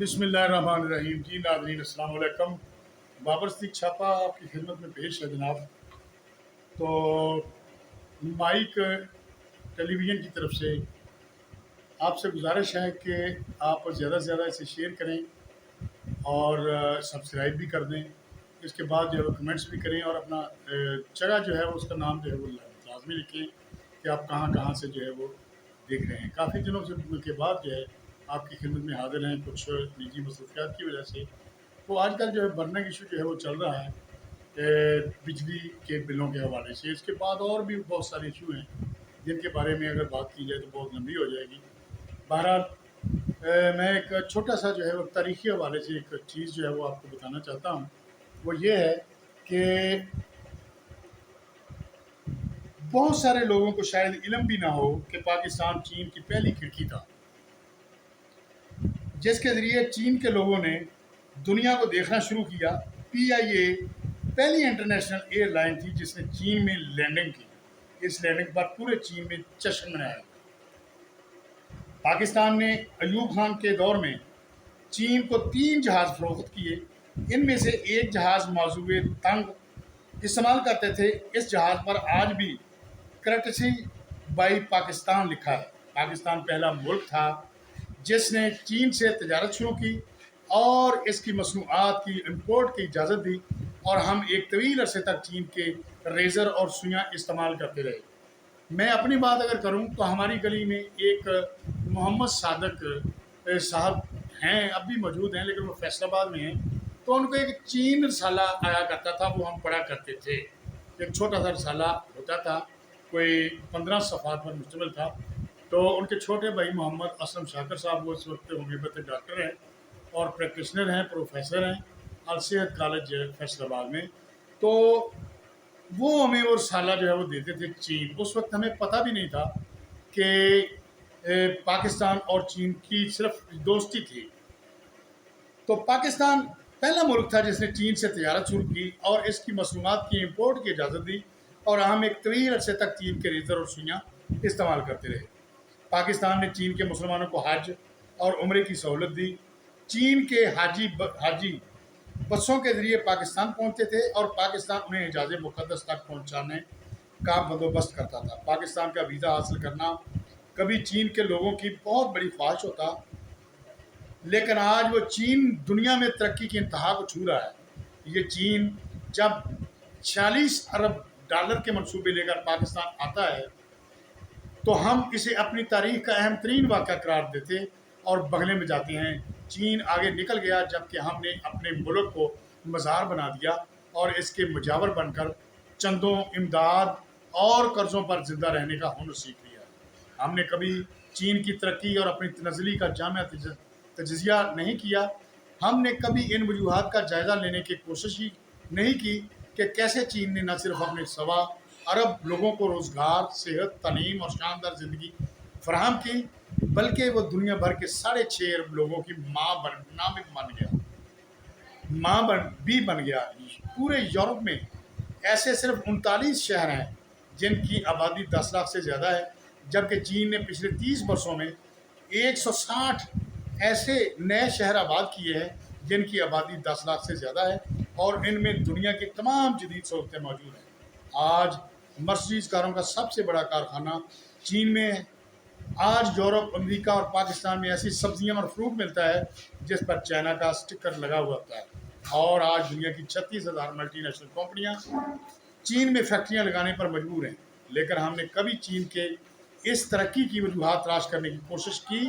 بسم اللہ الرحمن الرحیم جی ناظرین السلام علیکم۔ بابر صدیق چھاپا آپ کی خدمت میں پیش ہے جناب۔ تو مائک ٹیلی ویژن کی طرف سے آپ سے گزارش ہے کہ آپ زیادہ سے زیادہ اسے شیئر کریں اور سبسکرائب بھی کر دیں۔ اس کے بعد جو ہے وہ کمنٹس بھی کریں اور اپنا جگہ جو ہے اس کا نام جو ہے وہ لازمی لکھیں کہ آپ کہاں کہاں سے جو ہے وہ دیکھ رہے ہیں۔ کافی دنوں کے بعد جو ہے آپ کی خدمت میں حاضر ہیں کچھ نجی مصروفیات کی وجہ سے۔ تو آج کل جو ہے برننگ ایشو جو ہے وہ چل رہا ہے بجلی کے بلوں کے حوالے سے۔ اس کے بعد اور بھی بہت سارے ایشو ہیں جن کے بارے میں اگر بات کی جائے تو بہت لمبی ہو جائے گی۔ بہرحال میں ایک چھوٹا سا جو ہے وہ تاریخی حوالے سے ایک چیز جو ہے وہ آپ کو بتانا چاہتا ہوں۔ وہ یہ ہے کہ بہت سارے لوگوں کو شاید علم بھی نہ ہو کہ پاکستان چین کی پہلی کھڑکی تھا، جس کے ذریعے چین کے لوگوں نے دنیا کو دیکھنا شروع کیا۔ پی آئی اے پہلی انٹرنیشنل ایئر لائن تھی جس نے چین میں لینڈنگ کی۔ اس لینڈنگ پر پورے چین میں جشن منایا۔ پاکستان نے ایوب خان کے دور میں چین کو 3 جہاز فروخت کیے۔ ان میں سے ایک جہاز موضوع تنگ استعمال کرتے تھے۔ اس جہاز پر آج بھی کرٹسی بائی پاکستان لکھا ہے۔ پاکستان پہلا ملک تھا جس نے چین سے تجارت شروع کی اور اس کی مصنوعات کی امپورٹ کی اجازت دی، اور ہم ایک طویل عرصے تک چین کے ریزر اور سوئیاں استعمال کرتے رہے۔ میں اپنی بات اگر کروں تو ہماری گلی میں ایک محمد صادق صاحب ہیں، اب بھی موجود ہیں لیکن وہ فیصل آباد میں ہیں۔ تو ان کو ایک چین رسالہ آیا کرتا تھا، وہ ہم پڑھا کرتے تھے۔ ایک چھوٹا سا رسالہ ہوتا تھا، کوئی 15 صفحات پر مشتمل تھا۔ تو ان کے چھوٹے بھائی محمد اسلم شاکر صاحب، وہ اس وقت ہومیوپیتھک ڈاکٹر ہیں اور پریکٹیشنر ہیں، پروفیسر ہیں الصحت کالج فیصل آباد میں۔ تو وہ ہمیں وہ رسالہ جو ہے وہ دیتے تھے چین۔ اس وقت ہمیں پتہ بھی نہیں تھا کہ پاکستان اور چین کی صرف دوستی تھی۔ تو پاکستان پہلا ملک تھا جس نے چین سے تجارت شروع کی اور اس کی مصنوعات کی امپورٹ کی اجازت دی، اور ہم ایک طویل عرصے تک چین کے ریزر اور سوئیاں استعمال کرتے رہے۔ پاکستان نے چین کے مسلمانوں کو حج اور عمرے کی سہولت دی۔ چین کے حاجی بسوں کے ذریعے پاکستان پہنچتے تھے اور پاکستان انہیں حجاز مقدس تک پہنچانے کا بندوبست کرتا تھا۔ پاکستان کا ویزا حاصل کرنا کبھی چین کے لوگوں کی بہت بڑی خواہش ہوتا، لیکن آج وہ چین دنیا میں ترقی کی انتہا کو چھو رہا ہے۔ یہ چین جب 46 ارب ڈالر کے منصوبے لے کر پاکستان آتا ہے تو ہم اسے اپنی تاریخ کا اہم ترین واقعہ قرار دیتے اور بغلے میں جاتے ہیں۔ چین آگے نکل گیا جبکہ ہم نے اپنے ملک کو مزار بنا دیا اور اس کے مجاور بن کر چندوں، امداد اور قرضوں پر زندہ رہنے کا ہنر سیکھ لیا۔ ہم نے کبھی چین کی ترقی اور اپنی تنزلی کا جامع تجزیہ نہیں کیا۔ ہم نے کبھی ان وجوہات کا جائزہ لینے کی کوشش ہی نہیں کی کہ کیسے چین نے نہ صرف اپنے 1.25 ارب لوگوں کو روزگار، صحت، تعلیم اور شاندار زندگی فراہم کی، بلکہ وہ دنیا بھر کے 6.5 ارب لوگوں کی ماں بھی بن گیا۔ پورے یورپ میں ایسے صرف 39 شہر ہیں جن کی آبادی 10 لاکھ سے زیادہ ہے، جبکہ چین نے پچھلے 30 برسوں میں 160 ایسے نئے شہر آباد کیے ہیں جن کی آبادی 10 لاکھ سے زیادہ ہے، اور ان میں دنیا کی تمام جدید سہولتیں موجود ہیں۔ آج مرسڈیز کاروں کا سب سے بڑا کارخانہ چین میں ہے۔ آج یورپ، امریکہ اور پاکستان میں ایسی سبزیاں اور فروٹ ملتا ہے جس پر چائنا کا سٹکر لگا ہوا ہوتا ہے، اور آج دنیا کی 36,000 ملٹی نیشنل کمپنیاں چین میں فیکٹریاں لگانے پر مجبور ہیں۔ لیکن ہم نے کبھی چین کے اس ترقی کی وجوہات تلاش کرنے کی کوشش کی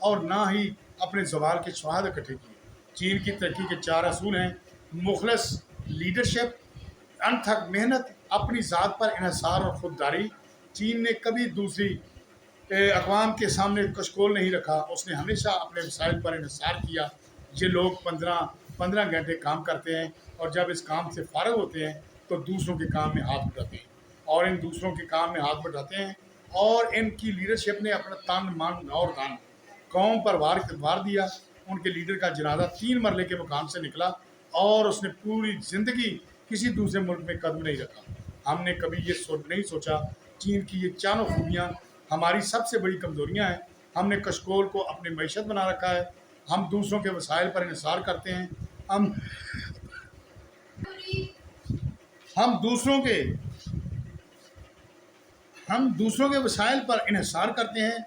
اور نہ ہی اپنے زوال کے شواہد اکٹھے کیے۔ چین کی ترقی کے 4 اصول ہیں: مخلص لیڈرشپ، انتھک محنت، اپنی ذات پر انحصار اور خودداری۔ چین نے کبھی دوسری اقوام کے سامنے کشکول نہیں رکھا، اس نے ہمیشہ اپنے وسائل پر انحصار کیا۔ یہ لوگ 15 گھنٹے کام کرتے ہیں اور جب اس کام سے فارغ ہوتے ہیں تو دوسروں کے کام میں ہاتھ بٹاتے ہیں، اور ان دوسروں کے کام میں ہاتھ بٹاتے ہیں، اور ان کی لیڈرشپ نے اپنا تن، من اور دھن قوم پر وار دیا۔ ان کے لیڈر کا جنازہ 3 مرلے کے مکان سے نکلا اور اس نے پوری زندگی کسی دوسرے ملک میں قدم نہیں رکھا۔ ہم نے کبھی یہ نہیں سوچا چین کی یہ چاروں خوبیاں ہماری سب سے بڑی کمزوریاں ہیں۔ ہم نے کشکول کو اپنی معیشت بنا رکھا ہے۔ ہم دوسروں کے وسائل پر انحصار کرتے ہیں، ہم ہم دوسروں کے ہم دوسروں کے وسائل پر انحصار کرتے ہیں،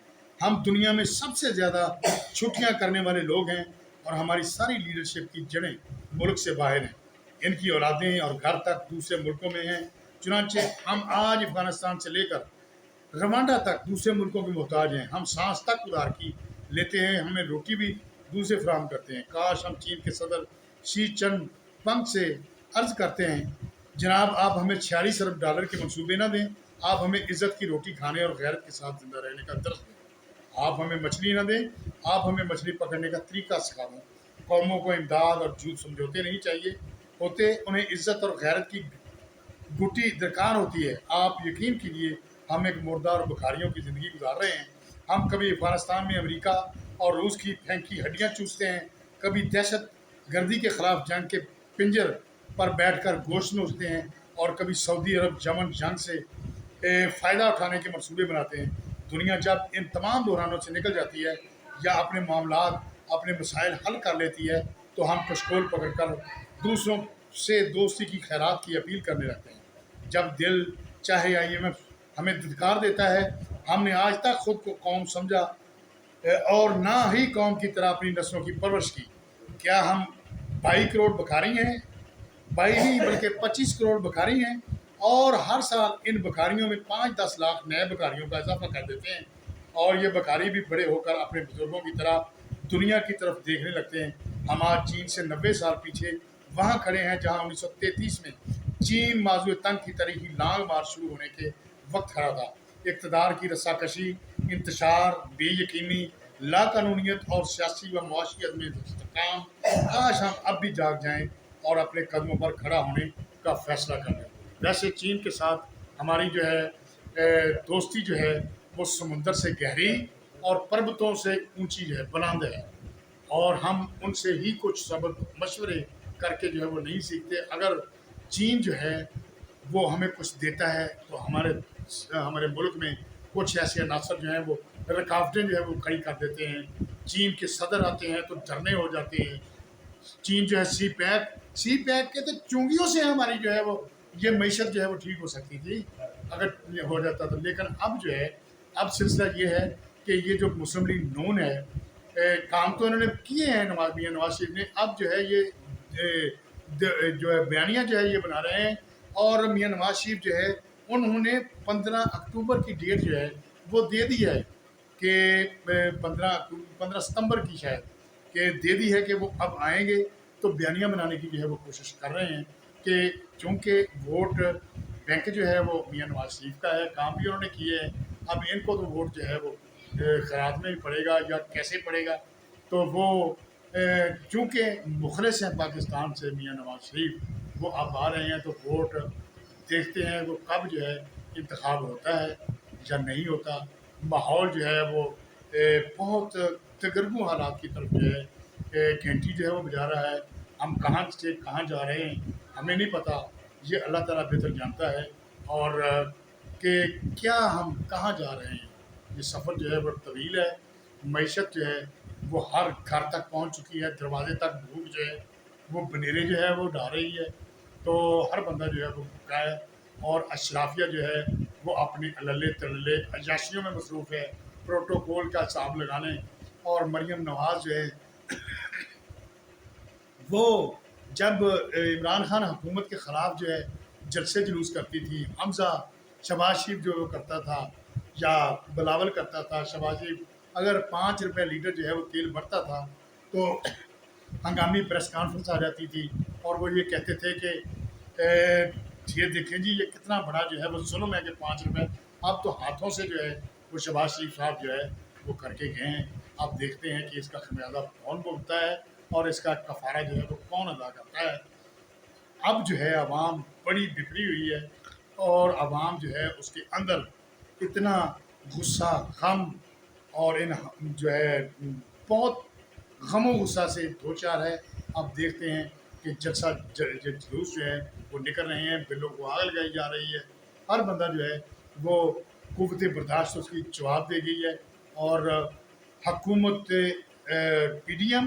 ہم دنیا میں سب سے زیادہ چھٹیاں کرنے والے لوگ ہیں، اور ہماری ساری لیڈرشپ کی جڑیں ملک سے باہر ہیں، ان کی اولادیں اور گھر تک دوسرے ملکوں میں ہیں۔ چنانچہ ہم آج افغانستان سے لے کر روانڈا تک دوسرے ملکوں کے محتاج ہیں، ہم سانس تک ادھار کی لیتے ہیں، ہمیں روٹی بھی دوسرے فراہم کرتے ہیں۔ کاش ہم چین کے صدر شی چن پنگ سے عرض کرتے ہیں، جناب آپ ہمیں 46 ارب ڈالر کے منصوبے نہ دیں، آپ ہمیں عزت کی روٹی کھانے اور غیرت کے ساتھ زندہ رہنے کا درس دیں۔ آپ ہمیں مچھلی نہ دیں، آپ ہمیں مچھلی پکڑنے کا طریقہ سکھا دیں۔ قوموں کو امداد اور جھوٹ سمجھوتے نہیں چاہیے ہوتے، انہیں عزت اور غیرت کی گھٹی درکار ہوتی ہے۔ آپ یقین کیجیے ہم ایک مردار اور بکھاریوں کی زندگی گزار رہے ہیں۔ ہم کبھی افغانستان میں امریکہ اور روس کی پھینکی ہڈیاں چوستے ہیں، کبھی دہشت گردی کے خلاف جنگ کے پنجر پر بیٹھ کر گوشت نوچتے ہیں، اور کبھی سعودی عرب یمن جنگ سے فائدہ اٹھانے کے منصوبے بناتے ہیں۔ دنیا جب ان تمام بحرانوں سے نکل جاتی ہے یا اپنے معاملات اپنے مسائل حل کر لیتی ہے تو ہم کشکول پکڑ کر دوسروں سے دوستی کی خیرات کی اپیل کرنے لگتے ہیں۔ جب دل چاہے IMF ہمیں دھتکار دیتا ہے، ہم نے آج تک خود کو قوم سمجھا اور نہ ہی قوم کی طرح اپنی نسلوں کی پرورش کی۔ کیا ہم 22 کروڑ بکھاری ہیں؟ 22 نہیں بلکہ 25 کروڑ بکھاری ہیں، اور ہر سال ان بکھاریوں میں 5-10 لاکھ نئے بکھاریوں کا اضافہ کر دیتے ہیں، اور یہ بکھاری بھی بڑے ہو کر اپنے بزرگوں کی طرح دنیا کی طرف دیکھنے لگتے ہیں۔ ہم آج چین سے 90 سال پیچھے وہاں کھڑے ہیں جہاں 1933 میں چین موضوع تنگ کی تاریخی لانگ مارچ شروع ہونے کے وقت کھڑا تھا۔ اقتدار کی رساکشی، انتشار، بے یقینی، لا قانونیت اور سیاسی و معاشی عدم استحکام، کاش ہم اب بھی جاگ جائیں اور اپنے قدموں پر کھڑا ہونے کا فیصلہ کر لیں۔ ویسے چین کے ساتھ ہماری جو ہے دوستی جو ہے وہ سمندر سے گہری اور پربتوں سے اونچی جو ہے بلند ہے، اور ہم ان سے ہی کچھ سبق مشورے کر کے جو ہے وہ نہیں سیکھتے۔ اگر چین جو ہے وہ ہمیں کچھ دیتا ہے تو ہمارے ملک میں کچھ ایسے عناصر جو ہیں وہ رکاوٹیں جو ہے وہ کھڑی کر دیتے ہیں۔ چین کے صدر آتے ہیں تو دھرنے ہو جاتے ہیں۔ چین جو ہے سی پیک کے تو چونگیوں سے ہماری جو ہے وہ یہ معیشت جو ہے وہ ٹھیک ہو سکتی تھی اگر یہ ہو جاتا تھا، لیکن اب جو ہے اب سلسلہ یہ ہے کہ یہ جو مسلم لیگ نون ہے، کام تو انہوں نے کیے ہیں میاں نواز شریف نے، اب جو ہے یہ جو ہے بیانیہ جو ہے یہ بنا رہے ہیں، اور میاں نواز شریف جو ہے انہوں نے 15 اکتوبر کی ڈیٹ جو ہے وہ دے دی ہے کہ 15 ستمبر کی شاید کہ دے دی ہے کہ وہ اب آئیں گے، تو بیانیہ بنانے کی جو ہے وہ کوشش کر رہے ہیں کہ چونکہ ووٹ بینک جو ہے وہ میاں نواز شریف کا ہے، کام بھی انہوں نے کیے ہیں، اب ان کو تو ووٹ جو ہے وہ خیرات میں ہی پڑے گا یا کیسے پڑے گا، تو وہ چونکہ مخلص ہیں پاکستان سے میاں نواز شریف، وہ اب آ رہے ہیں تو ووٹ دیکھتے ہیں وہ کب جو ہے انتخاب ہوتا ہے یا نہیں ہوتا۔ ماحول جو ہے وہ بہت تگرگوں حالات کی طرف جو ہے گھنٹی جو ہے وہ بجا رہا ہے۔ ہم کہاں سے کہاں جا رہے ہیں ہمیں نہیں پتہ، یہ اللہ تعالیٰ بہتر جانتا ہے، اور کہ کیا ہم کہاں جا رہے ہیں۔ یہ سفر جو ہے وہ طویل ہے، معیشت جو ہے وہ ہر گھر تک پہنچ چکی ہے، دروازے تک بھوک جو ہے وہ بنیرے جو ہے وہ ڈھا رہی ہے، تو ہر بندہ جو ہے وہ بھوکا ہے، اور اشرافیہ جو ہے وہ اپنے الللے تللے عیاشیوں میں مصروف ہے، پروٹوکول کا حساب لگانے۔ اور مریم نواز جو ہے وہ جب عمران خان حکومت کے خلاف جو ہے جلسے جلوس کرتی تھی، حمزہ شہباز شریف جو وہ کرتا تھا یا بلاول کرتا تھا، شہباز شریف اگر 5 روپے لیٹر جو ہے وہ تیل بڑھتا تھا تو ہنگامی پریس کانفرنس آ جاتی تھی، اور وہ یہ کہتے تھے کہ یہ دیکھیں جی یہ کتنا بڑا جو ہے وہ ظلم ہے کہ 5 روپے، اب تو ہاتھوں سے جو ہے وہ شہباز شریف صاحب جو ہے وہ کر کے گئے ہیں۔ اب دیکھتے ہیں کہ اس کا خمیازہ کون بھگتتا ہے اور اس کا کفارہ جو ہے وہ کون ادا کرتا ہے۔ اب جو ہے عوام بڑی بکھری ہوئی ہے، اور عوام جو ہے اس کے اندر اتنا غصہ، غم، اور ان جو ہے بہت غم و غصہ سے دو چار ہے۔ اب دیکھتے ہیں کہ جلوس جو ہے وہ نکل رہے ہیں، بلوں کو آگ لگائی جا رہی ہے، ہر بندہ جو ہے وہ قوت برداشت اس کی جواب دے گئی ہے، اور حکومت PDM,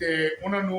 ਤੇ ਉਹਨਾਂ ਨੂੰ